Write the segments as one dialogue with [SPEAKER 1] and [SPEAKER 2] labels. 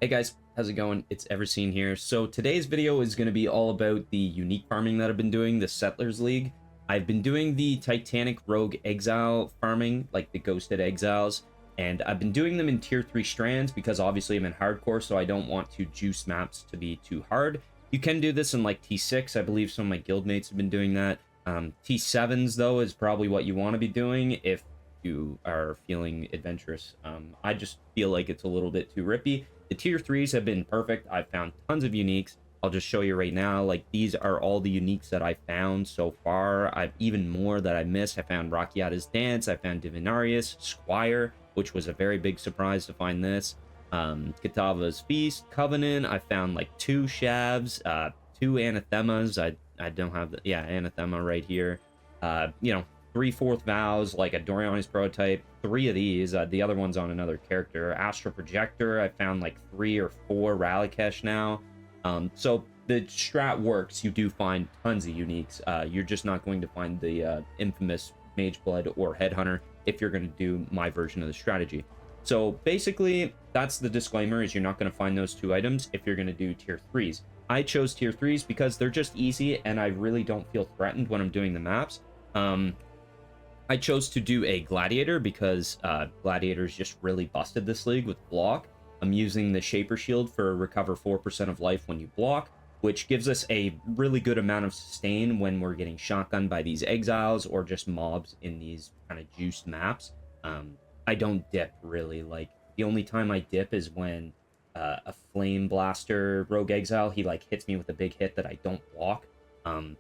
[SPEAKER 1] Hey guys, how's it going? It's Everseen here. So today's video is going to be all about the unique farming that I've been doing, the Settlers League. I've been doing the Titanic Rogue Exile farming, like the Ghosted Exiles, and I've been doing them in tier 3 strands because obviously I'm in hardcore, so I don't want to juice maps to be too hard. You can do this in like T6, I believe some of my guildmates have been doing that. T7s though is probably what you want to be doing if you are feeling adventurous. I just feel like it's a little bit too rippy. The tier 3s have been perfect. I've found tons of uniques. I'll just show you right now. Like, these are all the uniques that I found so far. I've even more that I missed. I found Rakiata's Dance. I found Divinarius, Squire, which was a very big surprise to find this. Kitava's Feast, Covenant. I found like 2 Shavs, 2 Anathemas. I don't have the, yeah, Anathema right here. 3/4 Vows, like a Doriani's Prototype, 3 of these. The other one's on another character. Astral Projector, I found like 3 or 4 Ralikesh now. So the strat works. You do find tons of uniques. You're just not going to find the infamous Mageblood or Headhunter if you're going to do my version of the strategy. So basically, that's the disclaimer, is you're not going to find those 2 items if you're going to do tier 3s. I chose tier 3s because they're just easy, and I really don't feel threatened when I'm doing the maps. I chose to do a Gladiator because Gladiators just really busted this league with block. I'm using the Shaper Shield for recover 4% of life when you block, which gives us a really good amount of sustain when we're getting shotgunned by these exiles or just mobs in these kind of juiced maps. I don't dip, really. Like, the only time I dip is when a Flame Blaster Rogue Exile, he like hits me with a big hit that I don't block.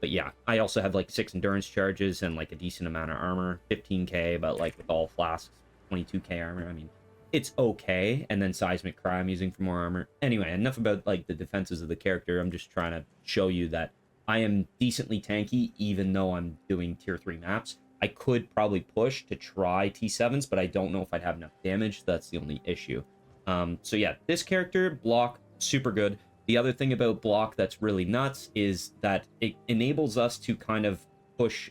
[SPEAKER 1] But yeah, I also have like 6 endurance charges and like a decent amount of armor, 15k, but like with all flasks, 22k armor. I mean, it's okay. And then Seismic Cry I'm using for more armor. Anyway, enough about like the defenses of the character. I'm just trying to show you that I am decently tanky, even though I'm doing tier 3 maps. I could probably push to try T7s, but I don't know if I'd have enough damage. That's the only issue. So yeah, this character, block, super good. The other thing about block that's really nuts is that it enables us to kind of push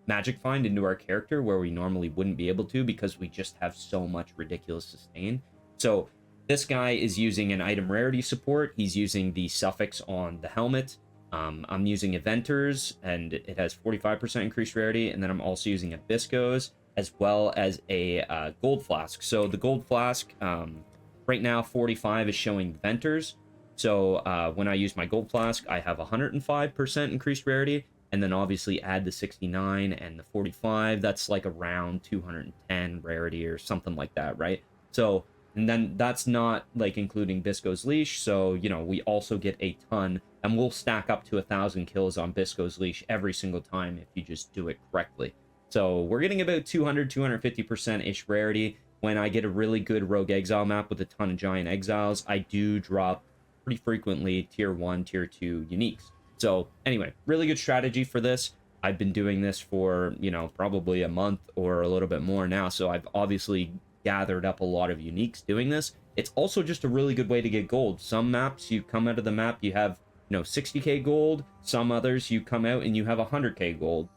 [SPEAKER 1] Magic Find into our character where we normally wouldn't be able to because we just have so much ridiculous sustain. So this guy is using an item rarity support. He's using the suffix on the helmet. I'm using Eventers, and it has 45% increased rarity, and then I'm also using Abiscos as well as a Gold Flask. So the Gold Flask, right now 45 is showing Venters. So when I use my Gold Flask, I have 105% increased rarity, and then obviously add the 69 and the 45, that's like around 210 rarity or something like that, right? So, and then that's not like including Bisco's Leash, so, you know, we also get a ton, and we'll stack up to 1,000 kills on Bisco's Leash every single time if you just do it correctly. So we're getting about 250%-ish rarity. When I get a really good Rogue Exile map with a ton of Giant Exiles, I do drop pretty frequently tier 1, tier 2 uniques. So anyway, really good strategy for this. I've been doing this for, you know, probably a month or a little bit more now, so I've obviously gathered up a lot of uniques doing this. It's also just a really good way to get gold. Some maps, you come out of the map, you have, you know, 60k gold. Some others, you come out and you have 100k gold.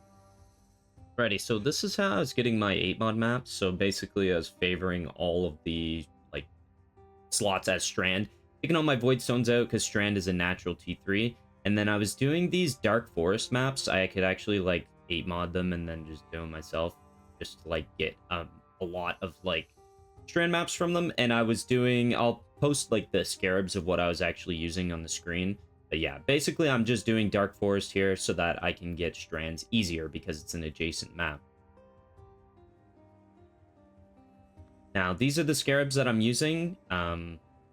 [SPEAKER 1] Alrighty, so this is how I was getting my 8-mod maps. So basically I was favoring all of the, like, slots as Strand. Taking all my Void Stones out because Strand is a natural T3. And then I was doing these Dark Forest maps. I could actually, like, 8-mod them and then just do them myself. Just to, like, get a lot of, like, Strand maps from them. And I was doing... I'll post, like, the Scarabs of what I was actually using on the screen. But yeah, basically I'm just doing Dark Forest here so that I can get Strands easier because it's an adjacent map. Now, these are the Scarabs that I'm using.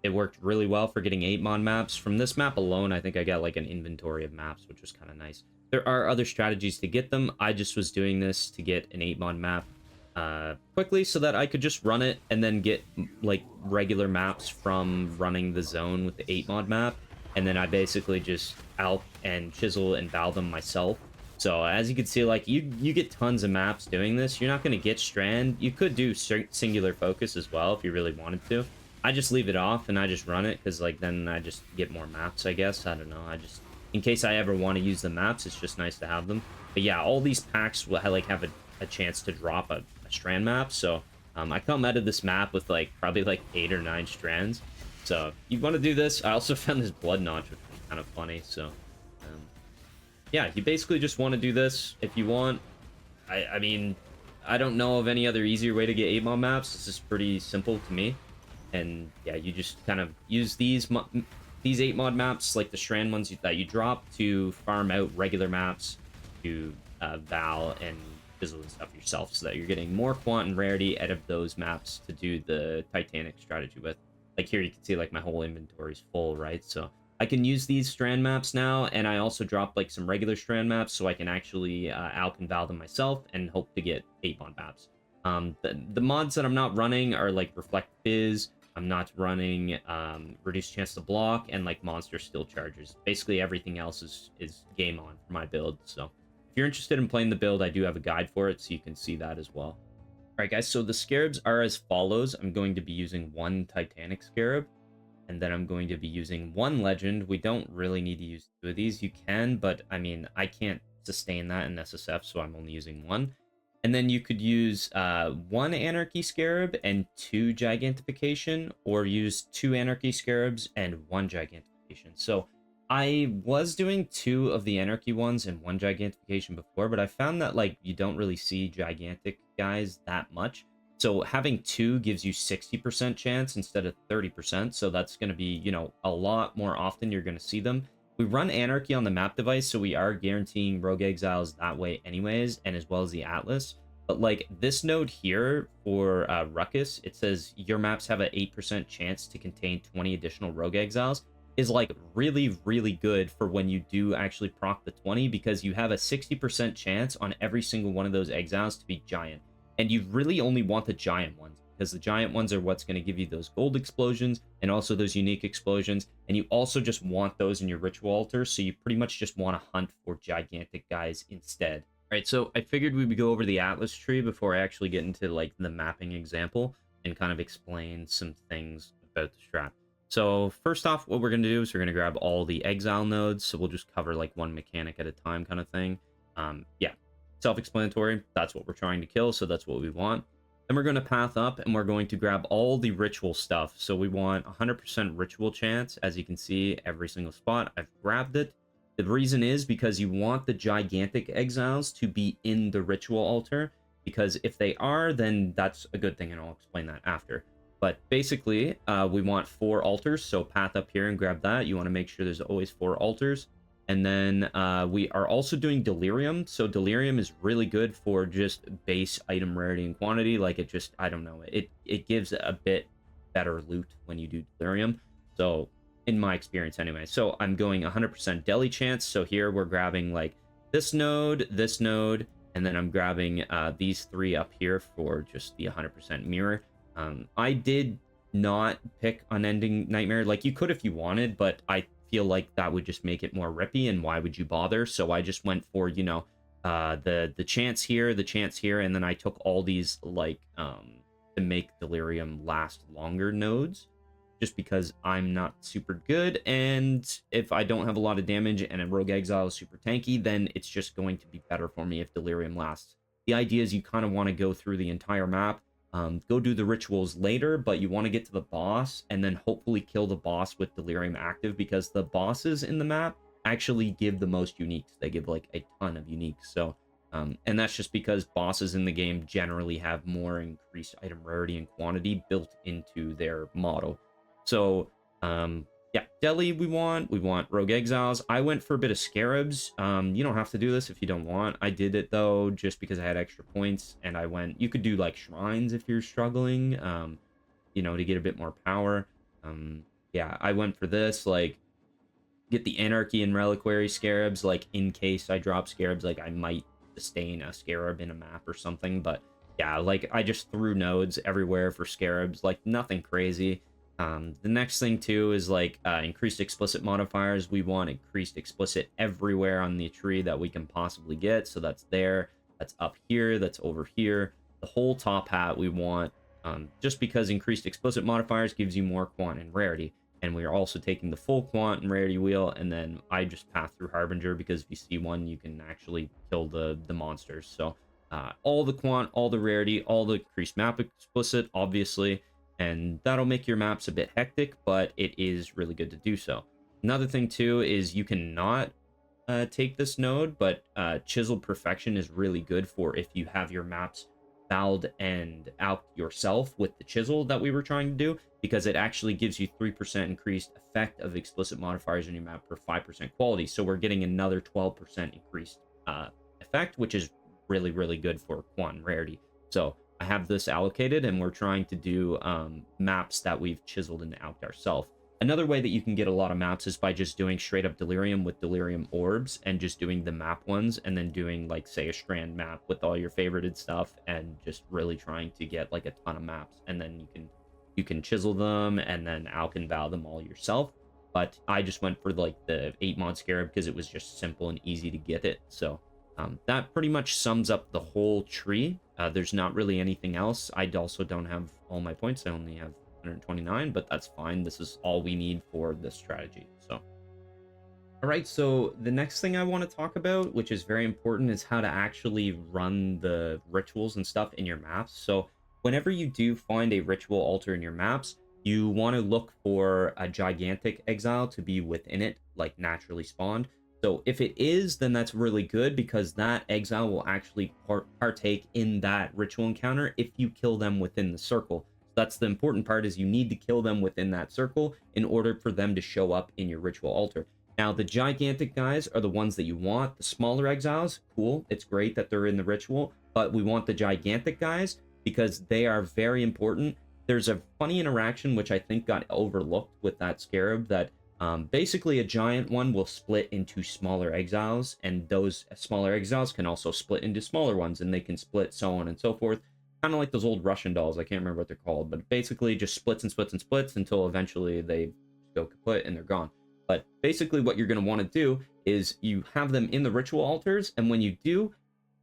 [SPEAKER 1] It worked really well for getting 8-mod maps. From this map alone, I think I got like an inventory of maps, which was kind of nice. There are other strategies to get them. I just was doing this to get an 8-mod map quickly so that I could just run it and then get like regular maps from running the zone with the 8-mod map. And then I basically just alp and chisel and bow them myself. So as you can see, like you get tons of maps doing this. You're not going to get Strand. You could do Singular Focus as well if you really wanted to. I just leave it off and I just run it because like then I just get more maps, I guess. I don't know. I just, in case I ever want to use the maps, it's just nice to have them. But yeah, all these packs will like have a chance to drop a Strand map. So I come out of this map with like probably like 8 or 9 Strands. So you want to do this. I also found this blood notch, which was kind of funny. So yeah, you basically just want to do this if you want. I mean, I don't know of any other easier way to get 8-mod maps. This is pretty simple to me. And yeah, you just kind of use these 8-mod maps, like the Strand ones that you drop, to farm out regular maps to Val and Fizzle and stuff yourself, so that you're getting more quant and rarity out of those maps to do the Titanic strategy with. Like here you can see like my whole inventory is full, right? So I can use these Strand maps now, and I also dropped like some regular Strand maps, so I can actually Alp and Val them myself and hope to get 8-mod maps. The mods that I'm not running are like Reflect Fizz. I'm not running Reduced Chance to Block and like Monster Still Charges. Basically everything else is game on for my build. So if you're interested in playing the build, I do have a guide for it, so you can see that as well. Alright guys, so the Scarabs are as follows. I'm going to be using 1 Titanic Scarab, and then I'm going to be using 1 Legend. We don't really need to use 2 of these. You can, but I mean, I can't sustain that in SSF, so I'm only using 1. And then you could use 1 Anarchy Scarab and 2 Gigantification, or use 2 Anarchy Scarabs and 1 Gigantification. So I was doing 2 of the Anarchy ones and 1 Gigantification before, but I found that like you don't really see Gigantic guys that much. So having 2 gives you 60% chance instead of 30%. So that's going to be, you know, a lot more often you're going to see them. We run Anarchy on the map device, so we are guaranteeing Rogue Exiles that way anyways, and as well as the Atlas. But like this node here for Ruckus, it says your maps have an 8% chance to contain 20 additional Rogue Exiles, is like really, really good for when you do actually proc the 20, because you have a 60% chance on every single one of those Exiles to be Giant. And you really only want the Giant ones, because the Giant ones are what's going to give you those gold explosions and also those unique explosions. And you also just want those in your ritual altar, so you pretty much just want to hunt for gigantic guys instead. All right, so I figured we would go over the Atlas tree before I actually get into like the mapping example and kind of explain some things about the strat. So first off, what we're going to do is we're going to grab all the exile nodes. So we'll just cover like one mechanic at a time kind of thing. Yeah, self-explanatory. That's what we're trying to kill, so that's what we want. Then we're going to path up and we're going to grab all the ritual stuff. So we want 100% ritual chance. As you can see, every single spot, I've grabbed it. The reason is because you want the gigantic exiles to be in the ritual altar, because if they are, then that's a good thing, and I'll explain that after. But basically, we want 4 altars, so path up here and grab that. You want to make sure there's always 4 altars. And then we are also doing Delirium. So Delirium is really good for just base item rarity and quantity. Like it just, I don't know, it gives a bit better loot when you do Delirium. So in my experience anyway. So I'm going 100% deli chance. So here we're grabbing like this node, and then I'm grabbing these 3 up here for just the 100% mirror. I did not pick Unending Nightmare. Like you could if you wanted, but I feel like that would just make it more rippy, and why would you bother? So I just went for, you know, the chance here, and then I took all these like to make Delirium last longer nodes, just because I'm not super good, and if I don't have a lot of damage and a Rogue Exile is super tanky, then it's just going to be better for me if Delirium lasts. The idea is you kind of want to go through the entire map, go do the rituals later, but you want to get to the boss and then hopefully kill the boss with Delirium active, because the bosses in the map actually give the most uniques. They give like a ton of uniques. So and that's just because bosses in the game generally have more increased item rarity and quantity built into their model. So yeah, Deli we want Rogue Exiles. I went for a bit of Scarabs. You don't have to do this if you don't want. I did it though just because I had extra points, and I went, you could do like Shrines if you're struggling, you know, to get a bit more power. Yeah, I went for this, like get the Anarchy and Reliquary Scarabs, like in case I drop Scarabs, like I might sustain a Scarab in a map or something. But yeah, like I just threw nodes everywhere for Scarabs, like nothing crazy. The next thing too is like increased explicit modifiers. We want increased explicit everywhere on the tree that we can possibly get. So that's there, that's up here, that's over here. The whole top hat we want, just because increased explicit modifiers gives you more quant and rarity. And we are also taking the full quant and rarity wheel, and then I just path through Harbinger, because if you see one, you can actually kill the monsters. So all the quant, all the rarity, all the increased map explicit, obviously. and that'll make your maps a bit hectic, but it is really good to do so. Another thing too is you cannot take this node, but chiseled perfection is really good for if you have your maps valved and out yourself with the chisel that we were trying to do, because it actually gives you 3% increased effect of explicit modifiers in your map per 5% quality. So we're getting another 12% increased effect, which is really, really good for quant rarity. So I have this allocated, and we're trying to do maps that we've chiseled and out ourselves. Another way that you can get a lot of maps is by just doing straight up delirium with delirium orbs and just doing the map ones, and then doing, like, say, a strand map with all your favorited stuff, and just really trying to get like a ton of maps, and then you can chisel them and then Al can val them all yourself. But I just went for like the 8 mod Scarab because it was just simple and easy to get it. So that pretty much sums up the whole tree. There's not really anything else. I also don't have all my points. I only have 129, but that's fine. This is all we need for this strategy. So, all right, so the next thing I want to talk about, which is very important, is how to actually run the rituals and stuff in your maps. So whenever you do find a ritual altar in your maps, you want to look for a gigantic exile to be within it, like naturally spawned. So if it is, then that's really good, because that exile will actually partake in that ritual encounter if you kill them within the circle. That's the important part, is you need to kill them within that circle in order for them to show up in your ritual altar. Now, the gigantic guys are the ones that you want. The smaller exiles, cool. It's great that they're in the ritual, but we want the gigantic guys because they are very important. There's a funny interaction which I think got overlooked with that Scarab, that basically a giant one will split into smaller exiles, and those smaller exiles can also split into smaller ones, and they can split so on and so forth. Kind of like those old Russian dolls. I can't remember what they're called, but basically just splits and splits and splits until eventually they go kaput and they're gone. But basically what you're going to want to do is you have them in the ritual altars, and when you do,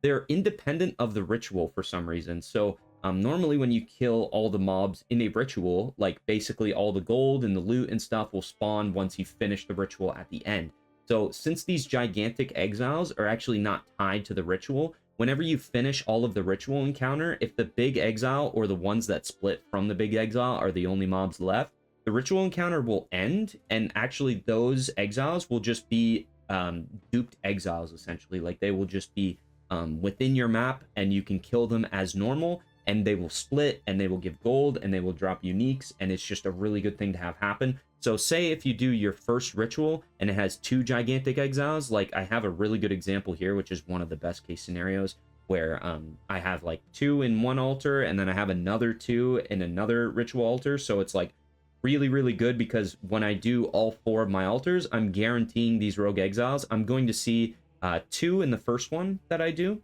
[SPEAKER 1] they're independent of the ritual for some reason. So normally when you kill all the mobs in a ritual, like basically all the gold and the loot and stuff will spawn once you finish the ritual at the end. So since these gigantic exiles are actually not tied to the ritual, whenever you finish all of the ritual encounter, if the big exile or the ones that split from the big exile are the only mobs left, the ritual encounter will end, and actually those exiles will just be duped exiles, essentially. Like, they will just be within your map, and you can kill them as normal, and they will split, and they will give gold, and they will drop uniques, and it's just a really good thing to have happen. So say if you do your first ritual and it has 2 gigantic exiles, like I have a really good example here, which is one of the best case scenarios, where I have like 2 in one altar, and then I have another 2 in another ritual altar. So it's like really, really good, because when I do all 4 of my altars, I'm guaranteeing these rogue exiles. I'm going to see 2 in the first one that I do.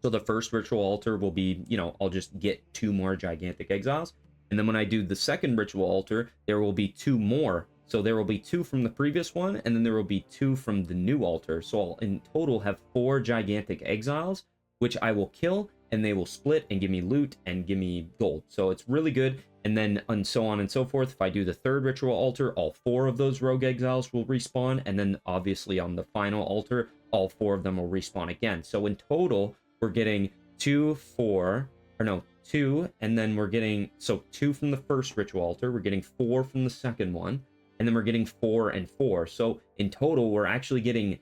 [SPEAKER 1] So the first ritual altar will be, you know, I'll just get 2 more gigantic exiles. And then when I do the second ritual altar, there will be 2 more. So there will be 2 from the previous one, and then there will be 2 from the new altar. So I'll in total have 4 gigantic exiles, which I will kill, and they will split and give me loot and give me gold. So it's really good. And then and so on and so forth. If I do the third ritual altar, all 4 of those rogue exiles will respawn. And then obviously on the final altar, all 4 of them will respawn again. So in total, we're getting 2, 4, or no, 2, and then we're getting, so 2 from the first ritual altar, we're getting 4 from the second one, and then we're getting 4 and 4. So in total, we're actually getting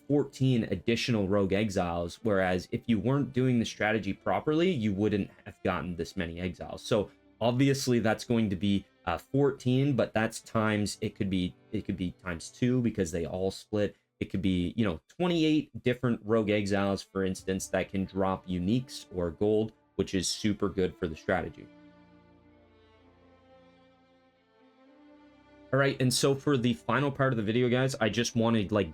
[SPEAKER 1] 14 additional rogue exiles, whereas if you weren't doing the strategy properly, you wouldn't have gotten this many exiles. So obviously that's going to be 14, but that's times, it could be times 2 because they all split. It could be, you know, 28 different rogue exiles, for instance, that can drop uniques or gold, which is super good for the strategy. All right, and so for the final part of the video, guys, I just wanted like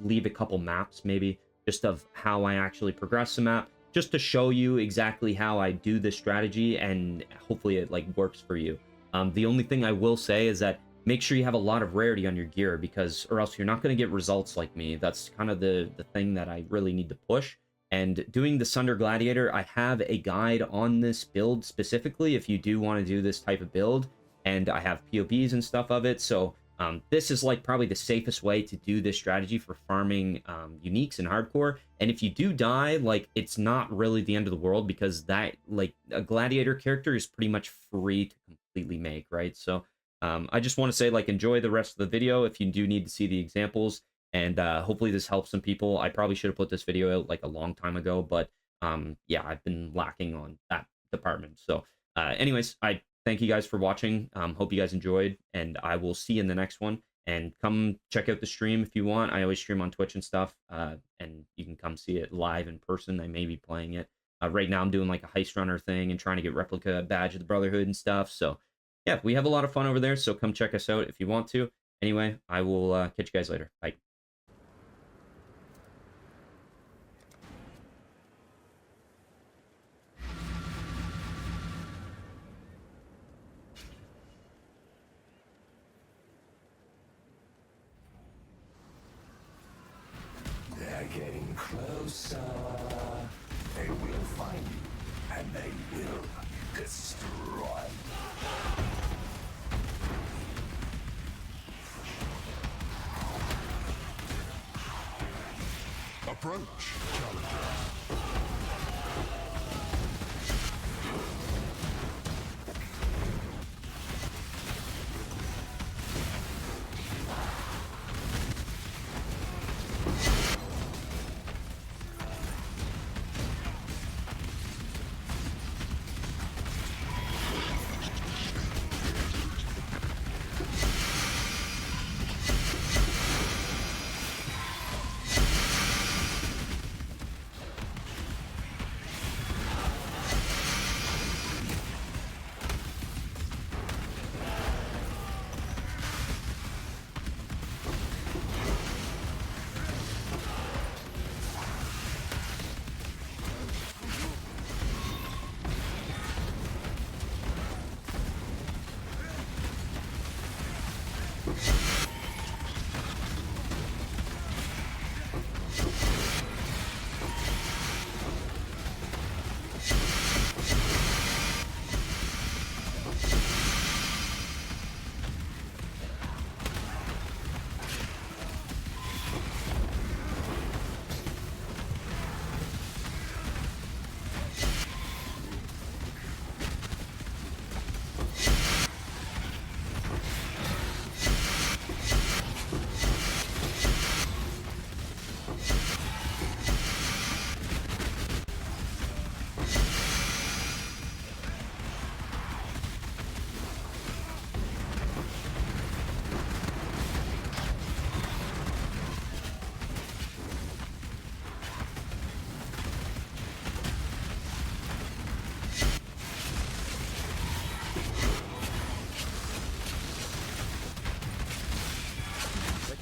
[SPEAKER 1] leave a couple maps, maybe just of how I actually progress the map, just to show you exactly how I do this strategy, and hopefully it like works for you. The only thing I will say is that make sure you have a lot of rarity on your gear, because or else you're not going to get results like me. That's kind of the thing that I really need to push. And doing the Sunder Gladiator, I have a guide on this build specifically if you do want to do this type of build, and I have POPs and stuff of it. So This is like probably the safest way to do this strategy for farming uniques in hardcore. And if you do die, like, it's not really the end of the world, because that, like, a gladiator character is pretty much free to completely make, right? So I just want to say, like, enjoy the rest of the video if you do need to see the examples, and hopefully this helps some people. I probably should have put this video out like a long time ago, but yeah, I've been lacking on that department. So anyways, I thank you guys for watching. Hope you guys enjoyed, and I will see you in the next one. And come check out the stream if you want. I always stream on Twitch and stuff, and you can come see it live in person. I may be playing it. Right now I'm doing like a heist runner thing and trying to get replica badge of the Brotherhood and stuff. So yeah, we have a lot of fun over there, so come check us out if you want to. Anyway, I will catch you guys later. Bye.
[SPEAKER 2] They're getting closer. They will find you, and they will destroy. Approach, challenger.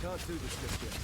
[SPEAKER 3] Can't do this just yet.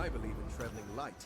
[SPEAKER 3] I believe in traveling light.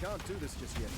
[SPEAKER 3] Can't do this just yet.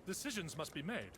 [SPEAKER 4] Decisions must be made.